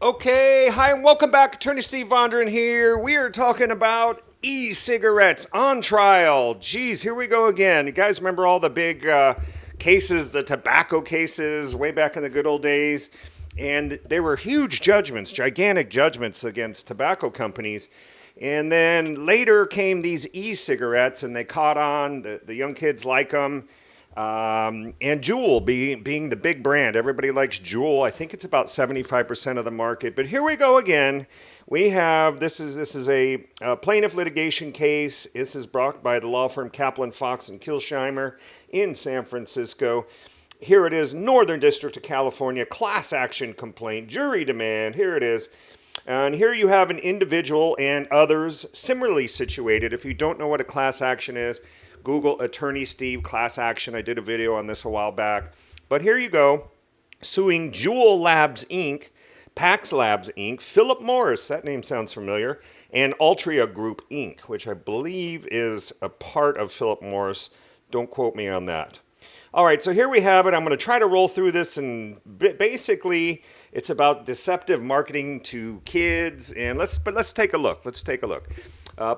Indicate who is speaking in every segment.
Speaker 1: Okay, hi and welcome back. Attorney Steve Vondran here. We are talking about e-cigarettes on trial. Geez, here we go again. You guys remember all the big cases, the tobacco cases way back in the good old days? And they were huge judgments, gigantic judgments against tobacco companies. And then later came these e-cigarettes and they caught on. The young kids like them. And JUUL being the big brand. Everybody likes JUUL. I think it's about 75% of the market. But here we go again. We have, this is a plaintiff litigation case. This is brought by the law firm Kaplan, Fox, and Kilsheimer in San Francisco. Here it is, Northern District of California, class action complaint, jury demand. Here it is. And here you have an individual and others similarly situated. If you don't know what a class action is, Google Attorney Steve Class Action. I did a video on this a while back. But here you go, suing JUUL Labs Inc., Pax Labs Inc., Philip Morris, that name sounds familiar, and Altria Group Inc., which I believe is a part of Philip Morris. Don't quote me on that. All right, so here we have it. I'm going to try to roll through this, and basically it's about deceptive marketing to kids. And let's take a look. Let's take a look.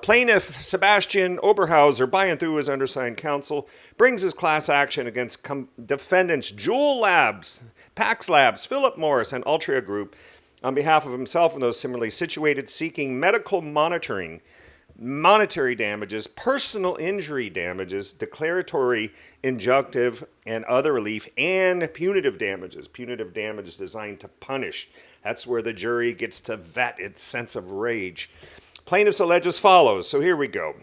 Speaker 1: Plaintiff Sebastian Oberhauser, by and through his undersigned counsel, brings his class action against defendants JUUL Labs, Pax Labs, Philip Morris, and Altria Group on behalf of himself and those similarly situated, seeking medical monitoring, monetary damages, personal injury damages, declaratory, injunctive, and other relief, and punitive damages. Punitive damages designed to punish. That's where the jury gets to vet its sense of rage. Plaintiffs allege as follows. So here we go.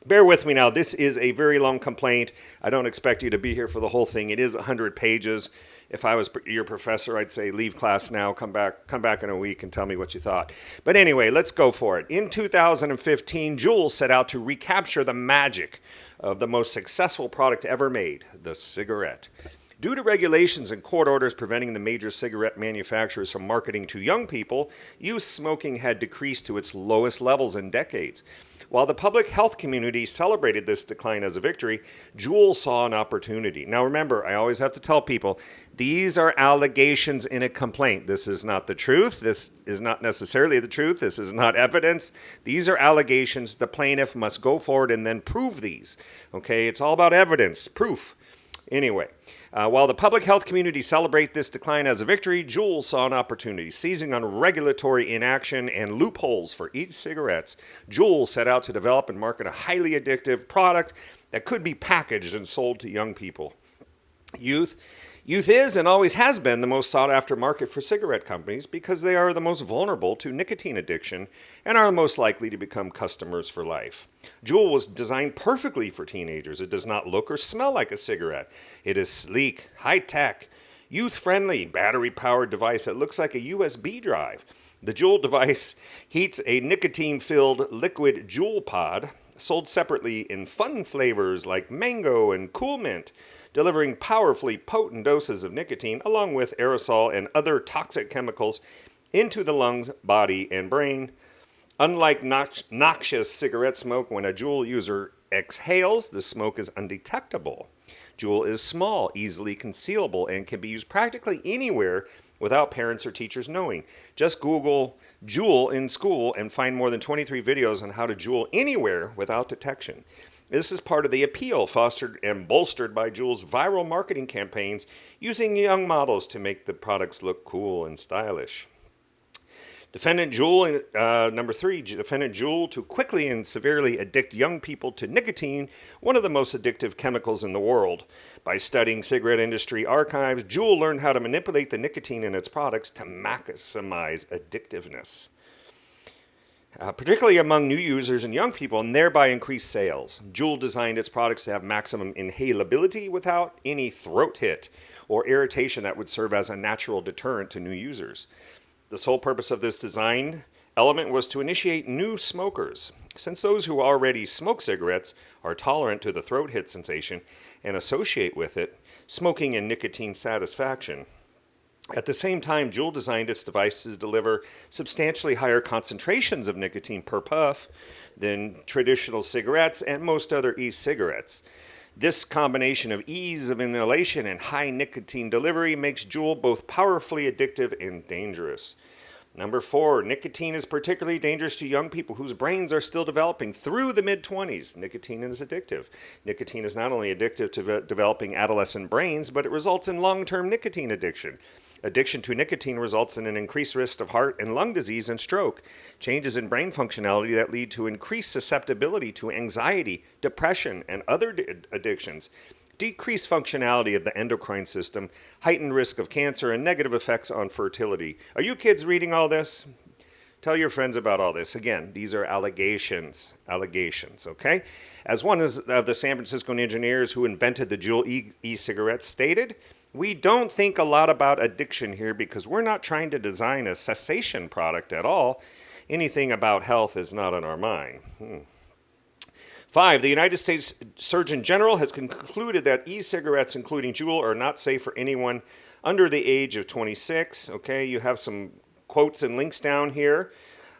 Speaker 1: Bear with me now. This is a very long complaint. I don't expect you to be here for the whole thing. It is 100 pages. If I was your professor, I'd say leave class now, come back in a week and tell me what you thought. But anyway, let's go for it. In 2015, JUUL set out to recapture the magic of the most successful product ever made, the cigarette. Due to regulations and court orders preventing the major cigarette manufacturers from marketing to young people, youth smoking had decreased to its lowest levels in decades. While the public health community celebrated this decline as a victory, JUUL saw an opportunity. Now remember, I always have to tell people, these are allegations in a complaint. This is not the truth. This is not necessarily the truth. This is not evidence. These are allegations. The plaintiff must go forward and then prove these. Okay, it's all about evidence, proof. Anyway, while the public health community celebrate this decline as a victory, JUUL saw an opportunity. Seizing on regulatory inaction and loopholes for e-cigarettes, JUUL set out to develop and market a highly addictive product that could be packaged and sold to young people. Youth is and always has been the most sought-after market for cigarette companies because they are the most vulnerable to nicotine addiction and are the most likely to become customers for life. JUUL was designed perfectly for teenagers. It does not look or smell like a cigarette. It is sleek, high-tech, youth-friendly, battery-powered device that looks like a USB drive. The JUUL device heats a nicotine-filled liquid JUUL pod, sold separately in fun flavors like mango and cool mint, delivering powerfully potent doses of nicotine along with aerosol and other toxic chemicals into the lungs, body, and brain. Unlike noxious cigarette smoke, when a JUUL user exhales, the smoke is undetectable. JUUL is small, easily concealable, and can be used practically anywhere without parents or teachers knowing. Just Google JUUL in school and find more than 23 videos on how to JUUL anywhere without detection. This is part of the appeal fostered and bolstered by JUUL's viral marketing campaigns using young models to make the products look cool and stylish. Defendant JUUL, number 3, defendant JUUL to quickly and severely addict young people to nicotine, one of the most addictive chemicals in the world. By studying cigarette industry archives, JUUL learned how to manipulate the nicotine in its products to maximize addictiveness. Particularly among new users and young people, and thereby increase sales. JUUL designed its products to have maximum inhalability without any throat hit or irritation that would serve as a natural deterrent to new users. The sole purpose of this design element was to initiate new smokers, since those who already smoke cigarettes are tolerant to the throat hit sensation and associate with it smoking and nicotine satisfaction. At the same time, JUUL designed its devices to deliver substantially higher concentrations of nicotine per puff than traditional cigarettes and most other e-cigarettes. This combination of ease of inhalation and high nicotine delivery makes JUUL both powerfully addictive and dangerous. Number 4, nicotine is particularly dangerous to young people whose brains are still developing through the mid-20s. Nicotine is addictive. Nicotine is not only addictive to developing adolescent brains, but it results in long-term nicotine addiction. Addiction to nicotine results in an increased risk of heart and lung disease and stroke, changes in brain functionality that lead to increased susceptibility to anxiety, depression, and other addictions, decreased functionality of the endocrine system, heightened risk of cancer, and negative effects on fertility. Are you kids reading all this? Tell your friends about all this. Again, these are allegations, okay? As one of the San Francisco engineers who invented the JUUL e-cigarette stated, we don't think a lot about addiction here because we're not trying to design a cessation product at all. Anything about health is not on our mind. 5, the United States Surgeon General has concluded that e-cigarettes, including JUUL, are not safe for anyone under the age of 26. Okay, you have some quotes and links down here,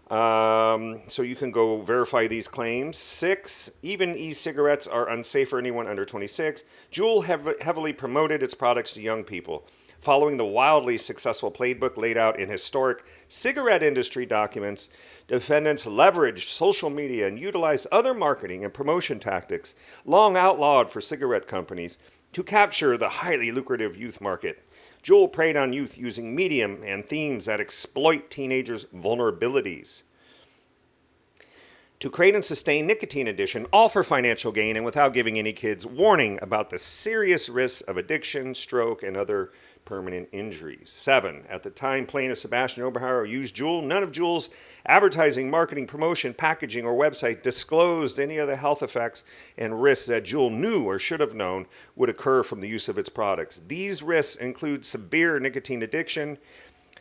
Speaker 1: so you can go verify these claims. 6, even e-cigarettes are unsafe for anyone under 26. JUUL heavily promoted its products to young people. Following the wildly successful playbook laid out in historic cigarette industry documents, defendants leveraged social media and utilized other marketing and promotion tactics long outlawed for cigarette companies to capture the highly lucrative youth market. JUUL preyed on youth using medium and themes that exploit teenagers' vulnerabilities to create and sustain nicotine addiction, all for financial gain and without giving any kids warning about the serious risks of addiction, stroke, and other permanent injuries. 7, at the time plaintiff Sebastian Oberhauser used JUUL, none of JUUL's advertising, marketing, promotion, packaging, or website disclosed any of the health effects and risks that JUUL knew or should have known would occur from the use of its products. These risks include severe nicotine addiction,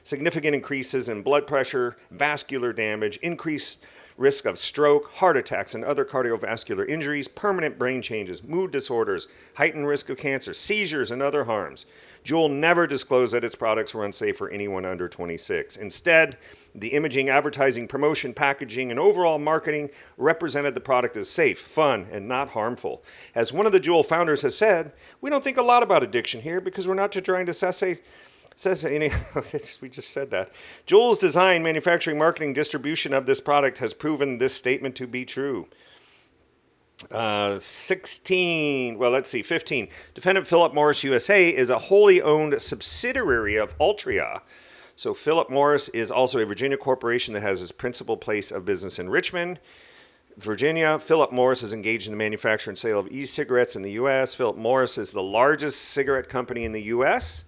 Speaker 1: significant increases in blood pressure, vascular damage, increased risk of stroke, heart attacks, and other cardiovascular injuries, permanent brain changes, mood disorders, heightened risk of cancer, seizures, and other harms. JUUL never disclosed that its products were unsafe for anyone under 26. Instead, the imaging, advertising, promotion, packaging, and overall marketing represented the product as safe, fun, and not harmful. As one of the JUUL founders has said, we don't think a lot about addiction here because we're not trying to we just said that. JUUL's design, manufacturing, marketing, distribution of this product has proven this statement to be true. 15. Defendant Philip Morris USA is a wholly owned subsidiary of Altria. So Philip Morris is also a Virginia corporation that has its principal place of business in Richmond, Virginia. Philip Morris is engaged in the manufacture and sale of e-cigarettes in the U.S. Philip Morris is the largest cigarette company in the U.S.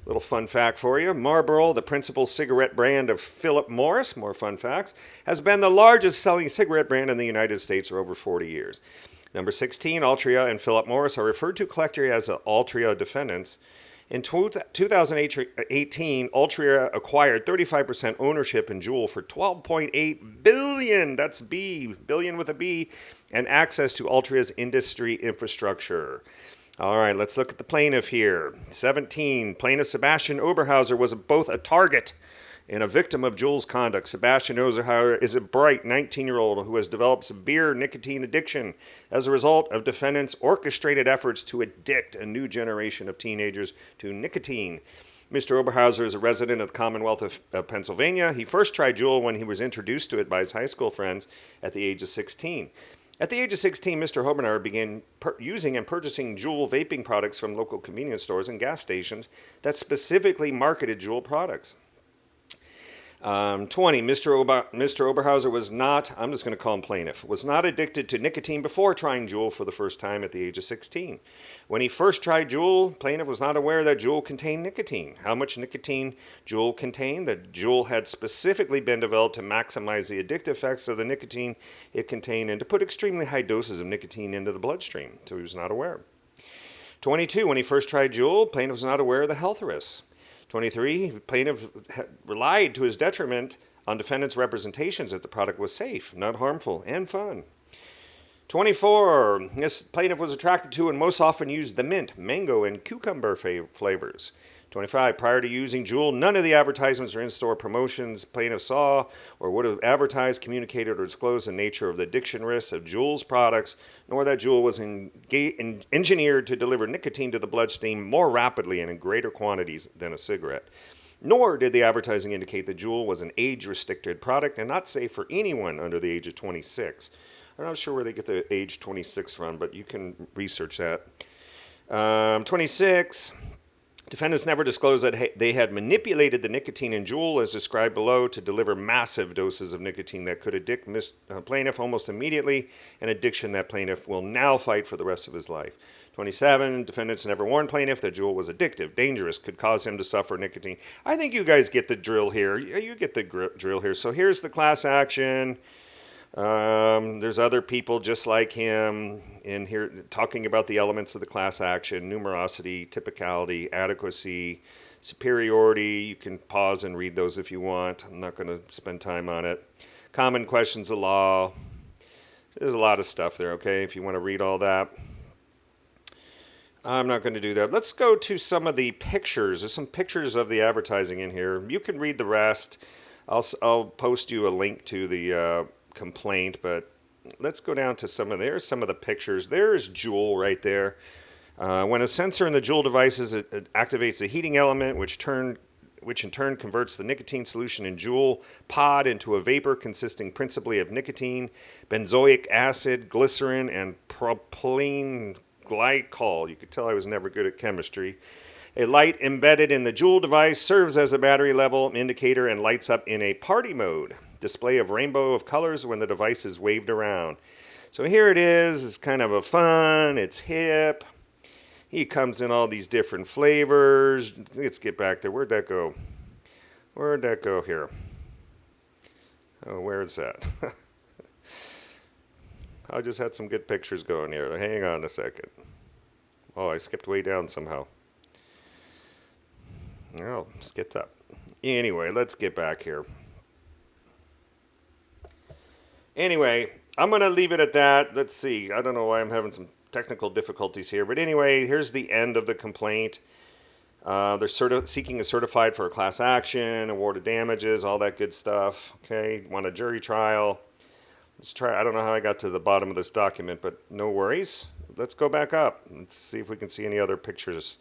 Speaker 1: Little fun fact for you. Marlboro, the principal cigarette brand of Philip Morris, more fun facts, has been the largest selling cigarette brand in the United States for over 40 years. Number 16, Altria and Philip Morris are referred to collectively as the Altria defendants. In 2018, Altria acquired 35% ownership in JUUL for $12.8 billion, that's B, billion with a B, and access to Altria's industry infrastructure. All right, let's look at the plaintiff here. 17, plaintiff Sebastian Oberhauser was both a target and a victim of JUUL's conduct. Sebastian Oberhauser is a bright 19-year-old who has developed severe nicotine addiction as a result of defendants' orchestrated efforts to addict a new generation of teenagers to nicotine. Mr. Oberhauser is a resident of the Commonwealth of Pennsylvania. He first tried JUUL when he was introduced to it by his high school friends at the age of 16. At the age of 16, Mr. Oberhauser began using and purchasing JUUL vaping products from local convenience stores and gas stations that specifically marketed JUUL products. 20, Mr. Oberhauser was not, I'm just going to call him plaintiff, was not addicted to nicotine before trying JUUL for the first time at the age of 16. When he first tried JUUL, plaintiff was not aware that JUUL contained nicotine. How much nicotine JUUL contained? That JUUL had specifically been developed to maximize the addictive effects of the nicotine it contained and to put extremely high doses of nicotine into the bloodstream, so he was not aware. 22, when he first tried JUUL, plaintiff was not aware of the health risks. 23, plaintiff relied to his detriment on defendant's representations that the product was safe, not harmful, and fun. 24, this plaintiff was attracted to and most often used the mint, mango, and cucumber flavors. 25, prior to using JUUL, none of the advertisements or in-store promotions plaintiff saw or would have advertised, communicated, or disclosed the nature of the addiction risks of JUUL's products, nor that JUUL was engineered to deliver nicotine to the bloodstream more rapidly and in greater quantities than a cigarette. Nor did the advertising indicate that JUUL was an age-restricted product and not safe for anyone under the age of 26. I'm not sure where they get the age 26 from, but you can research that. 26. Defendants never disclosed that they had manipulated the nicotine in JUUL as described below to deliver massive doses of nicotine that could addict plaintiff almost immediately, an addiction that plaintiff will now fight for the rest of his life. 27. Defendants never warned plaintiff that JUUL was addictive, dangerous, could cause him to suffer nicotine. I think you guys get the drill here. You get the drill here. So here's the class action. There's other people just like him in here talking about the elements of the class action: numerosity, typicality, adequacy, superiority. You can pause and read those if you want. I'm not going to spend time on it. Common questions of law. There's a lot of stuff there, okay, if you want to read all that. I'm not going to do that. Let's go to some of the pictures. There's some pictures of the advertising in here. You can read the rest. I'll post you a link to the complaint, but let's go down to there's some of the pictures. There's JUUL right there. When a sensor in the JUUL devices it activates the heating element, which in turn converts the nicotine solution in JUUL pod into a vapor consisting principally of nicotine, benzoic acid, glycerin, and propylene glycol. You could tell I was never good at chemistry. A light embedded in the JUUL device serves as a battery level indicator and lights up in a party mode. Display of rainbow of colors when the device is waved around. So here it is. It's kind of a fun. It's hip. He comes in all these different flavors. Let's get back there. Where'd that go? Where'd that go here? Oh, where's that? I just had some good pictures going here. Hang on a second. Oh, I skipped way down somehow. Oh, skipped up. Anyway, let's get back here. Anyway, I'm going to leave it at that. Let's see. I don't know why I'm having some technical difficulties here. But anyway, here's the end of the complaint. They're seeking a certified for a class action, award of damages, all that good stuff. Okay, want a jury trial. Let's try. I don't know how I got to the bottom of this document, but no worries. Let's go back up. Let's see if we can see any other pictures.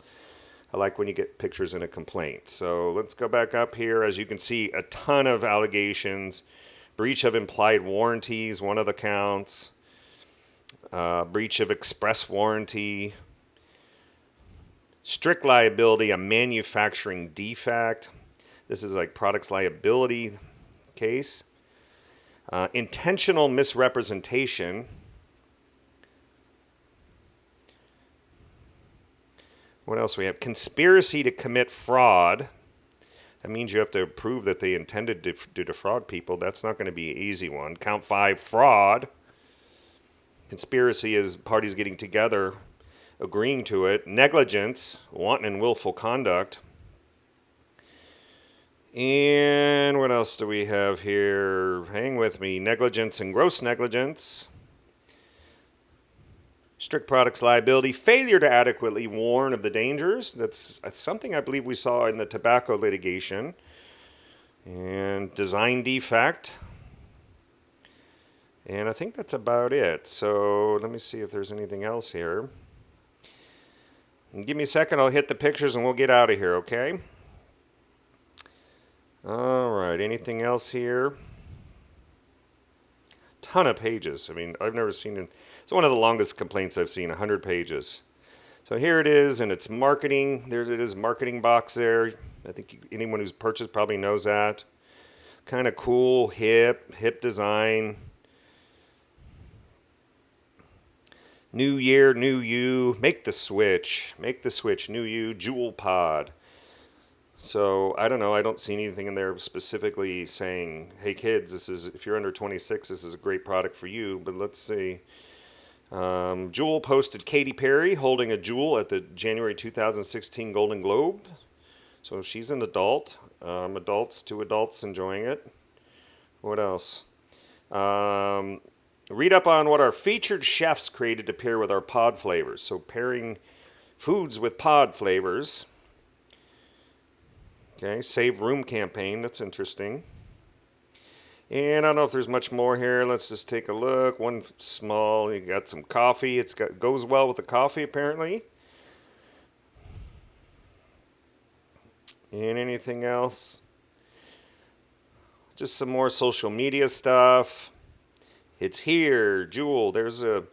Speaker 1: I like when you get pictures in a complaint. So let's go back up here. As you can see, a ton of allegations. Breach of implied warranties, one of the counts. Breach of express warranty. Strict liability, a manufacturing defect. This is like products liability case. Intentional misrepresentation. What else we have? Conspiracy to commit fraud. That means you have to prove that they intended to defraud people. That's not going to be an easy one. Count 5, fraud. Conspiracy is parties getting together, agreeing to it. Negligence, wanton and willful conduct. And what else do we have here? Hang with me. Negligence and gross negligence. Strict products liability, failure to adequately warn of the dangers. That's something I believe we saw in the tobacco litigation. And design defect. And I think that's about it. So let me see if there's anything else here. And give me a second, I'll hit the pictures and we'll get out of here, okay? All right, anything else here? Ton of pages. I mean, I've never seen it. It's one of the longest complaints I've seen, 100 pages. So here it is, and it's marketing. There it is, marketing box there. I think anyone who's purchased probably knows that. Kind of cool, hip design. New year, new you. Make the switch. Make the switch. New you. JUUL pod. So I don't know. I don't see anything in there specifically saying, "Hey kids, this is if you're under 26, this is a great product for you." But let's see. JUUL posted Katy Perry holding a JUUL at the January 2016 Golden Globe. So she's an adult. Two adults enjoying it. What else? Read up on what our featured chefs created to pair with our pod flavors. So pairing foods with pod flavors. Okay, Save Room campaign. That's interesting. And I don't know if there's much more here. Let's just take a look. One small, you got some coffee. Goes well with the coffee, apparently. And anything else? Just some more social media stuff. It's here, JUUL. There's a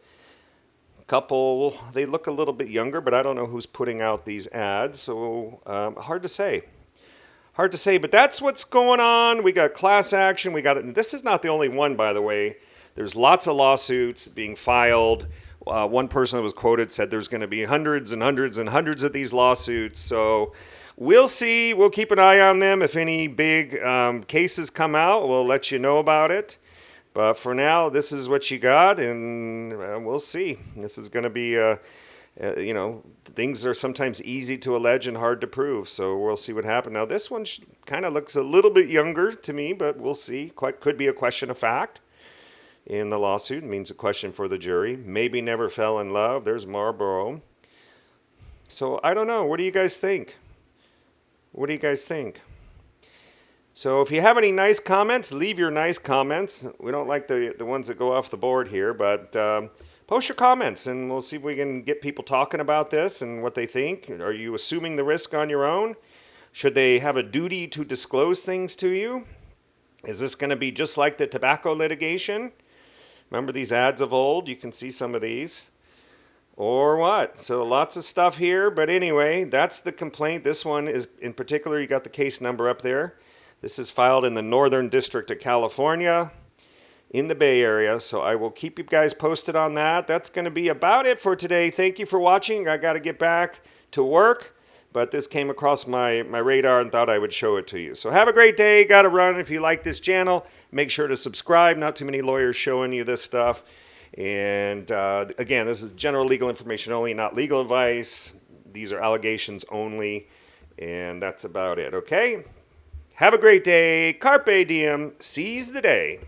Speaker 1: couple. They look a little bit younger, but I don't know who's putting out these ads, so hard to say. Hard to say, but that's what's going on. We got class action. We got it. This is not the only one, by the way. There's lots of lawsuits being filed. One person that was quoted said there's going to be hundreds and hundreds and hundreds of these lawsuits. So we'll see. We'll keep an eye on them. If any big cases come out, we'll let you know about it. But for now, this is what you got, and we'll see. This is going to be, you know, things are sometimes easy to allege and hard to prove. So we'll see what happens. Now, this one kind of looks a little bit younger to me, but we'll see. Could be a question of fact in the lawsuit. It means a question for the jury. Maybe never fell in love. There's Marlboro. So I don't know. What do you guys think? What do you guys think? So if you have any nice comments, leave your nice comments. We don't like the ones that go off the board here, but post your comments and we'll see if we can get people talking about this and what they think. Are you assuming the risk on your own? Should they have a duty to disclose things to you? Is this going to be just like the tobacco litigation? Remember these ads of old? You can see some of these. Or what? So lots of stuff here, but anyway, that's the complaint. This one is, in particular, you got the case number up there. This is filed in the Northern District of California in the Bay Area, so I will keep you guys posted on that. That's going to be about it for today. Thank you for watching. I got to get back to work, but this came across my radar and thought I would show it to you. So have a great day. Got to run. If you like this channel, make sure to subscribe. Not too many lawyers showing you this stuff. And again, this is general legal information only, not legal advice. These are allegations only, and that's about it, okay? Have a great day. Carpe diem. Seize the day.